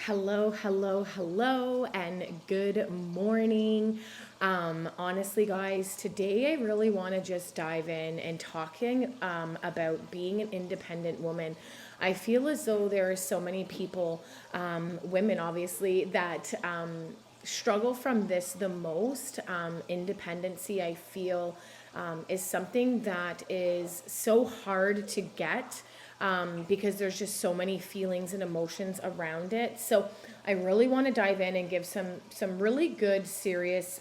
Hello, hello, hello, and good morning. Honestly, guys, today I really want to just dive in and talking about being an independent woman. I feel as though there are so many people, women obviously, that struggle from this the most. Independency, I feel, is something that is so hard to get because there's just so many feelings and emotions around it. So I really want to dive in and give some really good, serious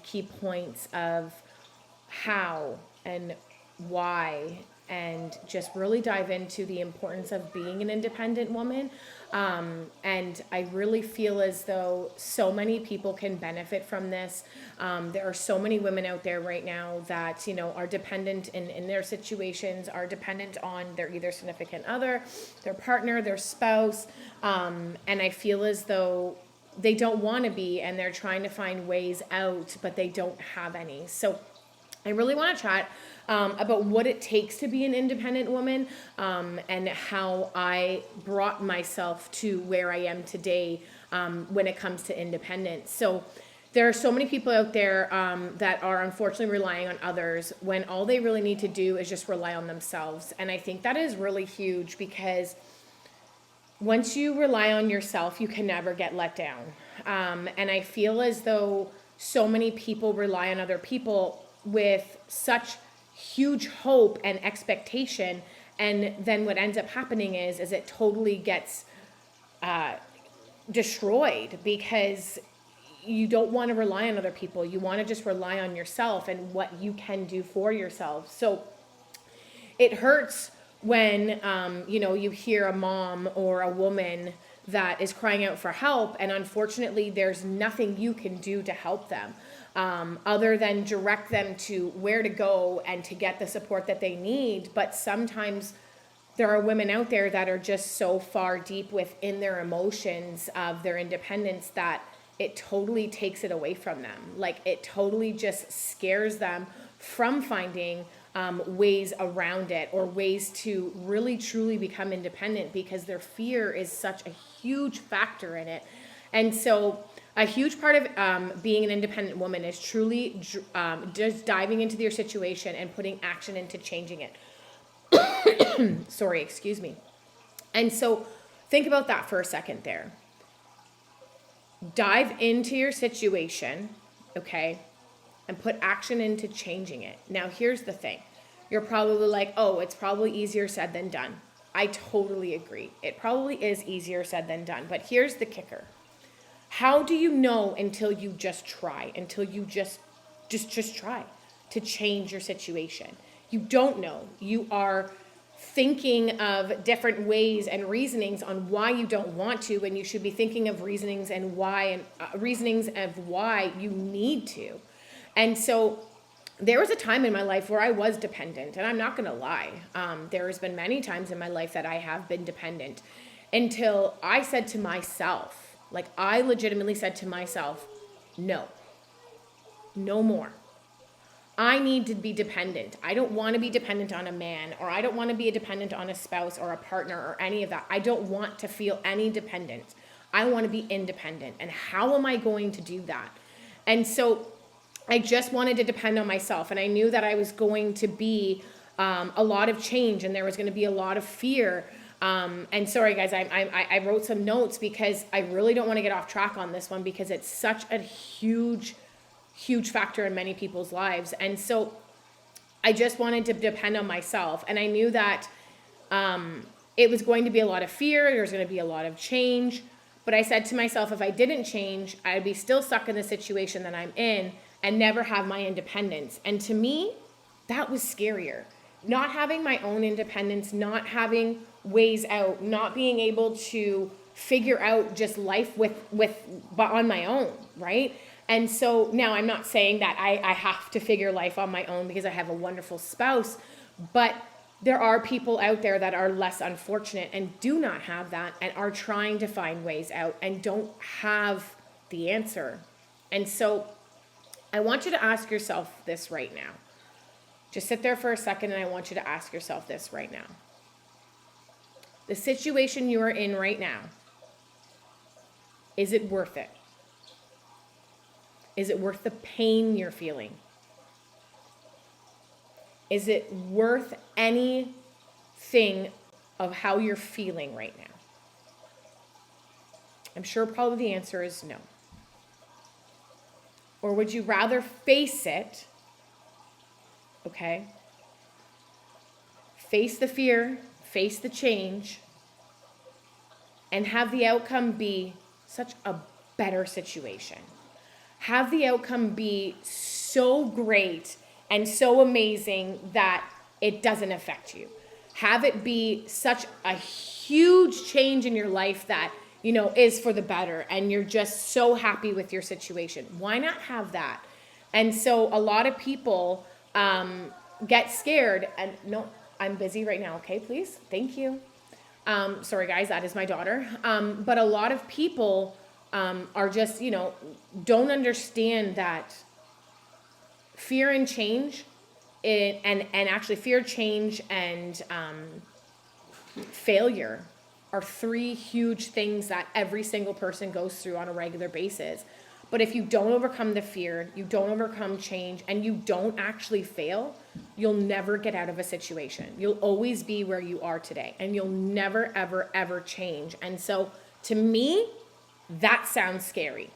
key points of how and why, and just really dive into the importance of being an independent woman. And I really feel as though so many people can benefit from this. There are so many women out there right now that, are dependent in their situations, are dependent on their either significant other, their partner, their spouse. And I feel as though they don't want to be, and they're trying to find ways out, but they don't have any. So I really want to chat about what it takes to be an independent woman, and how I brought myself to where I am today when it comes to independence. So there are so many people out there that are unfortunately relying on others when all they really need to do is just rely on themselves. And I think that is really huge, because once you rely on yourself, you can never get let down. And I feel as though so many people rely on other people with such huge hope and expectation, and then what ends up happening is it totally gets destroyed, because you don't want to rely on other people. You want to just rely on yourself and what you can do for yourself. So it hurts when you hear a mom or a woman that is crying out for help, and unfortunately there's nothing you can do to help them, other than direct them to where to go and to get the support that they need. But sometimes there are women out there that are just so far deep within their emotions of their independence that it totally takes it away from them. Like, it totally just scares them from finding ways around it, or ways to really truly become independent, because their fear is such a huge factor in it. And so a huge part of being an independent woman is truly just diving into your situation and putting action into changing it. Sorry, excuse me. And so think about that for a second there. Dive into your situation, okay, and put action into changing it. Now, here's the thing. You're probably like, oh, it's probably easier said than done. I totally agree. It probably is easier said than done. But here's the kicker. How do you know until you just try, until you just try to change your situation? You don't know. You are thinking of different ways and reasonings on why you don't want to, when you should be thinking of reasonings and why, and reasonings of why you need to. And so there was a time in my life where I was dependent, and I'm not going to lie. There has been many times in my life that I have been dependent, until I said to myself, like, I legitimately said to myself, no, no more. I need to be dependent. I don't want to be dependent on a man, or I don't want to be dependent on a spouse or a partner or any of that. I don't want to feel any dependence. I want to be independent. And how am I going to do that? And so I just wanted to depend on myself. And I knew that I was going to be a lot of change, and there was going to be a lot of fear. And sorry, guys, I wrote some notes, because I really don't want to get off track on this one, because it's such a huge factor in many people's lives. And so I just wanted to depend on myself. And I knew that it was going to be a lot of fear. There was going to be a lot of change. But I said to myself, if I didn't change, I'd be still stuck in the situation that I'm in and never have my independence. And to me, that was scarier. Not having my own independence, not having ways out, not being able to figure out just life but on my own, right? And so now I'm not saying that I have to figure life on my own, because I have a wonderful spouse, but there are people out there that are less unfortunate and do not have that, and are trying to find ways out and don't have the answer. And so I want you to ask yourself this right now. Just sit there for a second, and I want you to ask yourself this right now. The situation you are in right now, Is it worth it? Is it worth the pain you're feeling? Is it worth anything of how you're feeling right now? I'm sure probably the answer is no. Or would you rather face it, okay? Face the fear, face the change, and have the outcome be such a better situation. Have the outcome be so great and so amazing that it doesn't affect you. Have it be such a huge change in your life that, you know, is for the better, and you're just so happy with your situation. Why not have that? And so a lot of people get scared, and no, I'm busy right now, okay, please? Thank you. Sorry guys, that is my daughter. But a lot of people are just, you know, don't understand that fear and change, and actually fear, change, and failure are three huge things that every single person goes through on a regular basis. But if you don't overcome the fear, you don't overcome change, and you don't actually fail, you'll never get out of a situation. You'll always be where you are today, and you'll never, ever, ever change. And so to me, that sounds scary.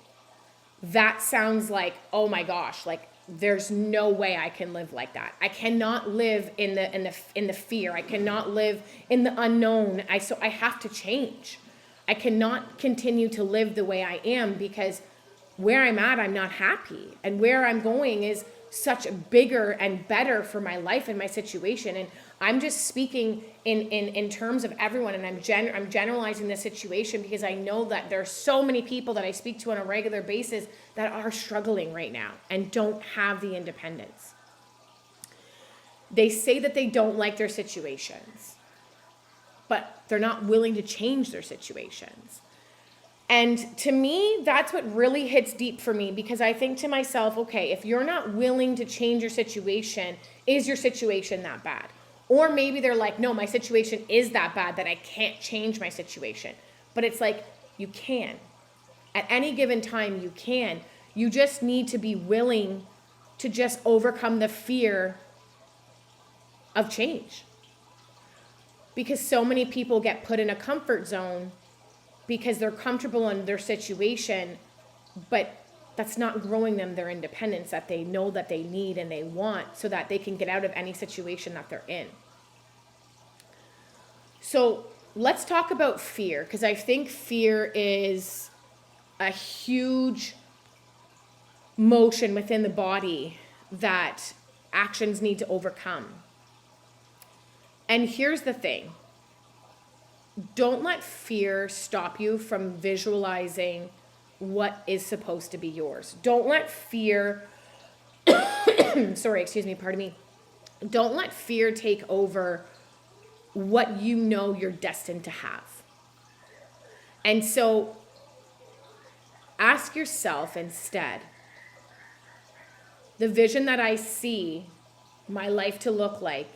That sounds like, oh my gosh, like there's no way I can live like that. I cannot live in the fear. I cannot live in the unknown. So I have to change. I cannot continue to live the way I am, because where I'm at, I'm not happy. And where I'm going is such bigger and better for my life and my situation. And I'm just speaking in terms of everyone, and I'm generalizing the situation because I know that there are so many people that I speak to on a regular basis that are struggling right now and don't have the independence. They say that they don't like their situations, but they're not willing to change their situations. And to me, that's what really hits deep for me, because I think to myself, okay, if you're not willing to change your situation, is your situation that bad? Or maybe they're like, no, my situation is that bad that I can't change my situation. But it's like, you can. At any given time, you can. You just need to be willing to just overcome the fear of change. Because so many people get put in a comfort zone because they're comfortable in their situation, but that's not growing them their independence that they know that they need and they want, so that they can get out of any situation that they're in. So let's talk about fear, because I think fear is a huge motion within the body that actions need to overcome. And here's the thing. Don't let fear stop you from visualizing what is supposed to be yours. Don't let fear, pardon me. Don't let fear take over what you know you're destined to have. And so ask yourself instead, the vision that I see my life to look like,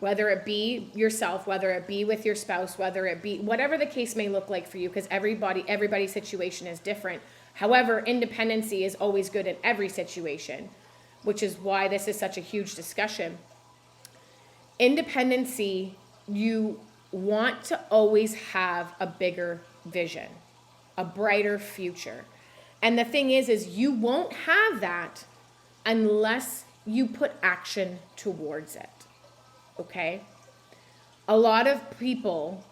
whether it be yourself, whether it be with your spouse, whether it be whatever the case may look like for you, because everybody's situation is different. However, independency is always good in every situation, which is why this is such a huge discussion. Independency, you want to always have a bigger vision, a brighter future. And the thing is you won't have that unless you put action towards it. Okay? A lot of people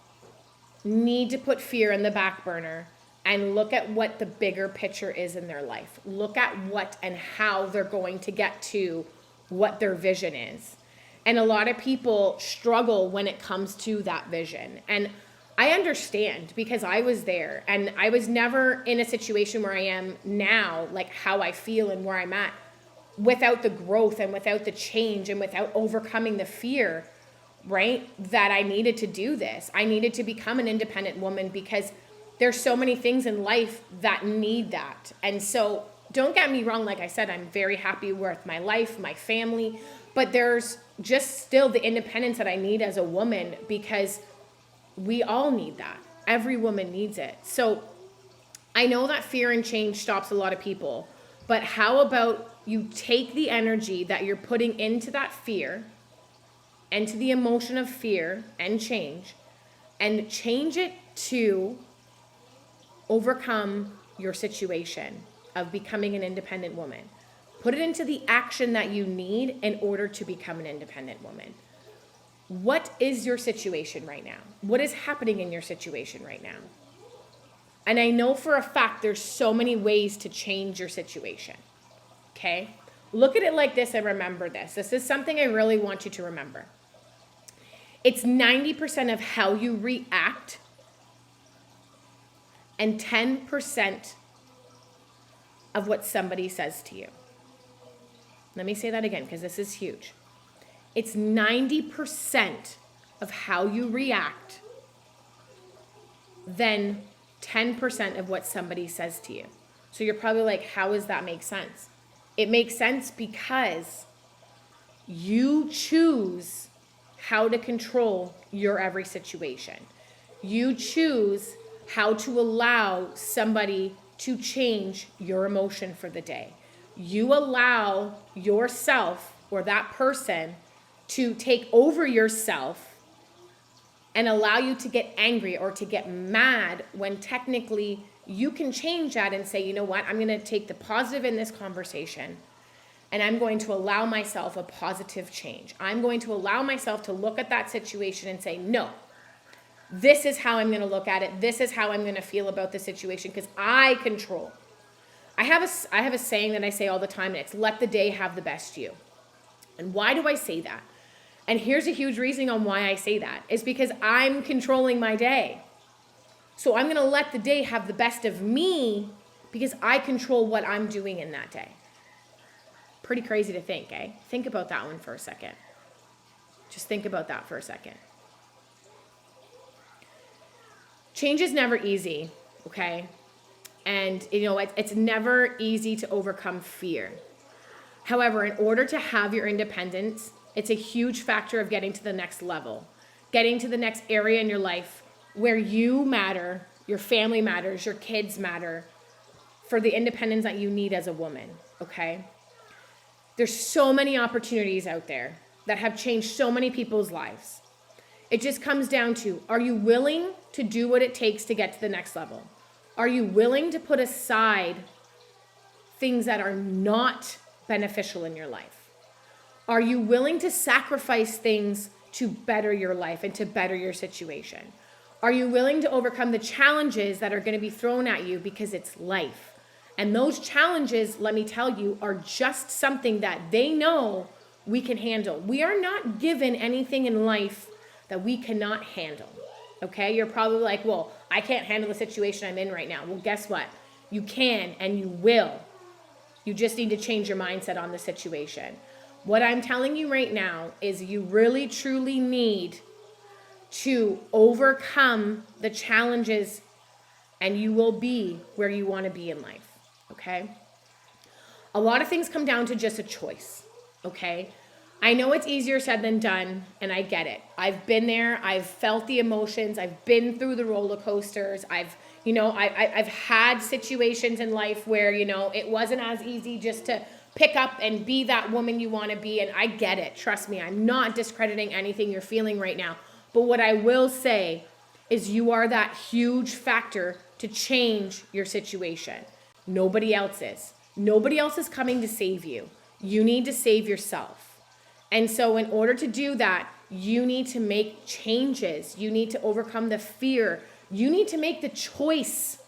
need to put fear in the back burner and look at what the bigger picture is in their life. Look at what and how they're going to get to what their vision is. And a lot of people struggle when it comes to that vision. And I understand, because I was there, and I was never in a situation where I am now, like how I feel and where I'm at, without the growth and without the change and without overcoming the fear, right? That I needed to do this. I needed to become an independent woman, because there's so many things in life that need that. And so don't get me wrong. Like I said, I'm very happy with my life, my family, but there's just still the independence that I need as a woman, because we all need that. Every woman needs it. So I know that fear and change stops a lot of people, but how about you take the energy that you're putting into that fear and to the emotion of fear and change it to overcome your situation of becoming an independent woman. Put it into the action that you need in order to become an independent woman. What is your situation right now? What is happening in your situation right now? And I know for a fact there's so many ways to change your situation. Okay? Look at it like this and remember this. This is something I really want you to remember. It's 90% of how you react and 10% of what somebody says to you. Let me say that again because this is huge. It's 90% of how you react, then 10% of what somebody says to you. So you're probably like, how does that make sense? It makes sense because you choose how to control your every situation. You choose how to allow somebody to change your emotion for the day. You allow yourself or that person to take over yourself and allow you to get angry or to get mad when technically you can change that and say, you know what, I'm going to take the positive in this conversation and I'm going to allow myself a positive change. I'm going to allow myself to look at that situation and say, no, this is how I'm going to look at it. This is how I'm going to feel about the situation because I control. I have a saying that I say all the time, and it's let the day have the best you. And why do I say that? And here's a huge reason on why I say that. Is because I'm controlling my day. So I'm going to let the day have the best of me because I control what I'm doing in that day. Pretty crazy to think, eh? Think about that one for a second. Just think about that for a second. Change is never easy, okay? And, you know, it's never easy to overcome fear. However, in order to have your independence, it's a huge factor of getting to the next level, getting to the next area in your life where you matter, your family matters, your kids matter, for the independence that you need as a woman, okay? There's so many opportunities out there that have changed so many people's lives. It just comes down to, are you willing to do what it takes to get to the next level? Are you willing to put aside things that are not beneficial in your life? Are you willing to sacrifice things to better your life and to better your situation? Are you willing to overcome the challenges that are going to be thrown at you because it's life? And those challenges, let me tell you, are just something that they know we can handle. We are not given anything in life that we cannot handle. Okay, you're probably like, well, I can't handle the situation I'm in right now. Well, guess what? You can and you will. You just need to change your mindset on the situation. What I'm telling you right now is you really, truly need to overcome the challenges and you will be where you want to be in life, okay? A lot of things come down to just a choice, okay? I know it's easier said than done, and I get it. I've been there. I've felt the emotions. I've been through the roller coasters. I've had situations in life where, you know, it wasn't as easy just to pick up and be that woman you want to be, and I get it. Trust me, I'm not discrediting anything you're feeling right now. But what I will say is you are that huge factor to change your situation. Nobody else is. Nobody else is coming to save you. You need to save yourself. And so in order to do that, you need to make changes. You need to overcome the fear. You need to make the choice,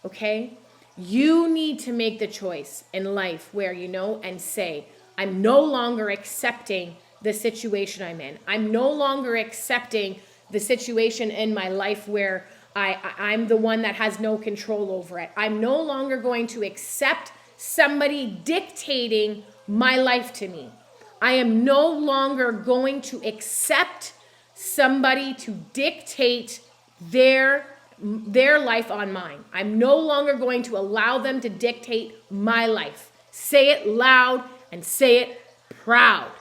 okay? You need to make the choice in life where, you know, and say, I'm no longer accepting the situation I'm in. I'm no longer accepting the situation in my life where I'm the one that has no control over it. I'm no longer going to accept somebody dictating my life to me. I am no longer going to accept somebody to dictate their life on mine. I'm no longer going to allow them to dictate my life. Say it loud and say it proud.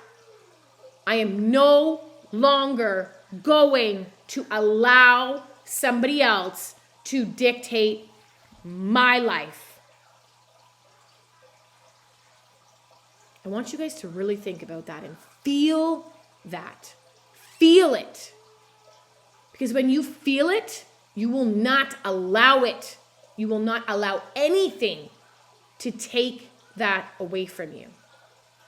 I am no longer going to allow somebody else to dictate my life. I want you guys to really think about that and feel that. Feel it. Because when you feel it, you will not allow it. You will not allow anything to take that away from you.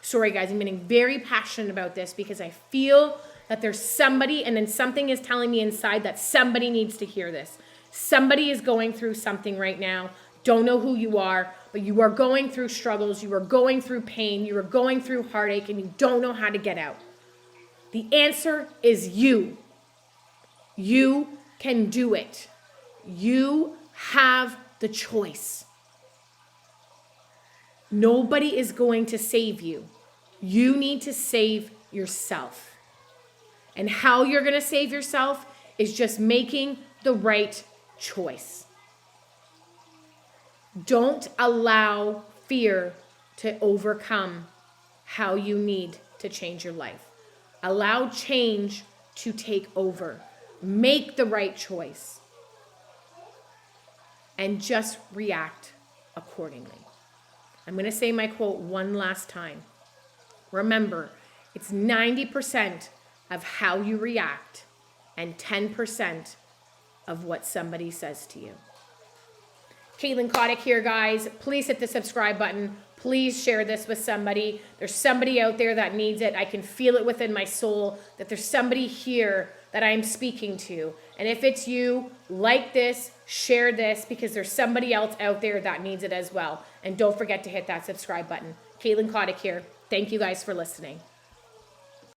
Sorry, guys, I'm getting very passionate about this because I feel that there's somebody, and then something is telling me inside that somebody needs to hear this. Somebody is going through something right now. Don't know who you are, but you are going through struggles. You are going through pain. You are going through heartache, and you don't know how to get out. The answer is you. You can do it. You have the choice. Nobody is going to save you. You need to save yourself. And how you're going to save yourself is just making the right choice. Don't allow fear to overcome how you need to change your life. Allow change to take over. Make the right choice. And just react accordingly. I'm going to say my quote one last time. Remember, it's 90% of how you react and 10% of what somebody says to you. Caitlin Kotick here, guys. Please hit the subscribe button. Please share this with somebody. There's somebody out there that needs it. I can feel it within my soul that there's somebody here that I'm speaking to. And if it's you, like this, share this, because there's somebody else out there that needs it as well. And don't forget to hit that subscribe button. Caitlin Kotick here. Thank you guys for listening.